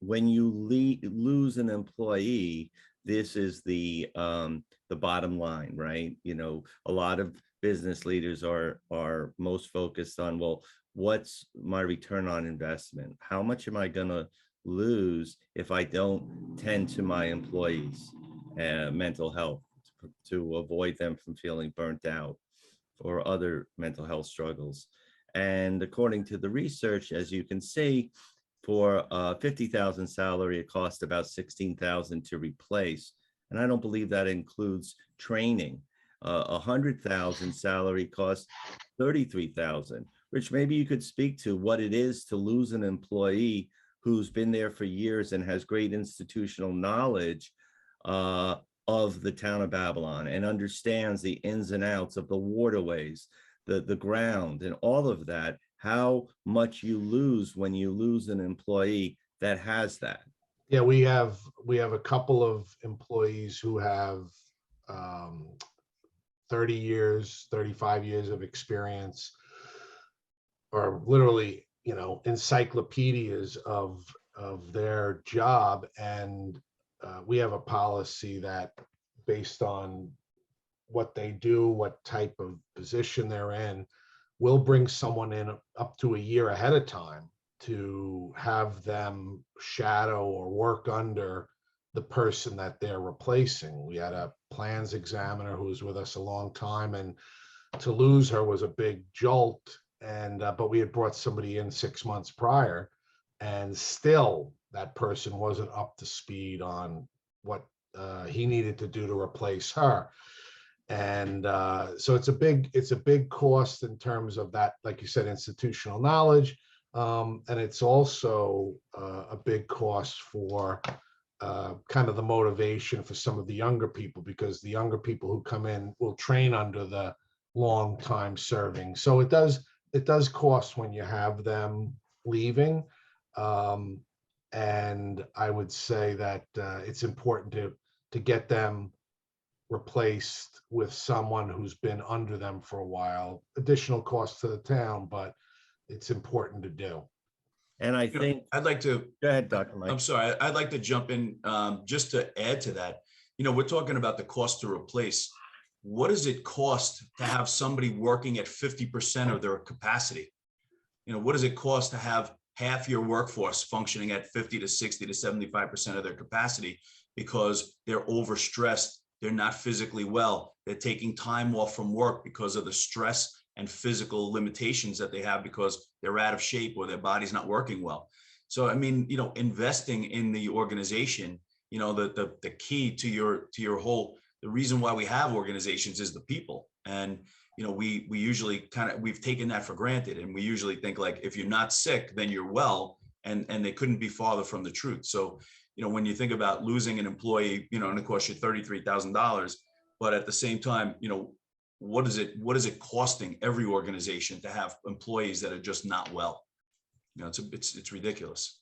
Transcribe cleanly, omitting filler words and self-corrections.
when you lose an employee, this is the bottom line, right? You know, a lot of business leaders are most focused on, well, what's my return on investment? How much am I going to lose if I don't tend to my employees' mental health to avoid them from feeling burnt out or other mental health struggles? And according to the research, as you can see, for 50,000 salary, it costs about 16,000 to replace. And I don't believe that includes training. 100,000 salary costs 33,000. Rich, maybe you could speak to what it is to lose an employee who's been there for years and has great institutional knowledge of the town of Babylon and understands the ins and outs of the waterways, the ground, and all of that. How much you lose when you lose an employee that has that. Yeah, we have a couple of employees who have 30 years, 35 years of experience, or literally, you know, encyclopedias of their job. And we have a policy that, based on what they do, what type of position they're in, we'll bring someone in up to a year ahead of time to have them shadow or work under the person that they're replacing. We had a plans examiner who was with us a long time, and to lose her was a big jolt. And but we had brought somebody in 6 months prior, and still that person wasn't up to speed on what he needed to do to replace her. And so it's a big cost in terms of that, like you said, institutional knowledge. And it's also a big cost for kind of the motivation for some of the younger people, because the younger people who come in will train under the long time serving. So it does cost when you have them leaving. And I would say that it's important to get them replaced with someone who's been under them for a while. Additional cost to the town, but it's important to do. And I think I'd like to go ahead, Dr. Mike. I'm sorry, I'd like to jump in just to add to that. You know, we're talking about the cost to replace. What does it cost to have somebody working at 50% of their capacity? You know, what does it cost to have half your workforce functioning at 50 to 60 to 75% of their capacity because they're overstressed? They're not physically well. They're taking time off from work because of the stress and physical limitations that they have because they're out of shape or their body's not working well. So, I mean, you know, investing in the organization, you know, the key to your whole, the reason why we have organizations is the people. And, you know, we usually we've taken that for granted. And we usually think, like, if you're not sick, then you're well. And they couldn't be farther from the truth. So, you know, when you think about losing an employee, you know, and it costs you $33,000, but at the same time, you know, what is it costing every organization to have employees that are just not well? You know, it's ridiculous.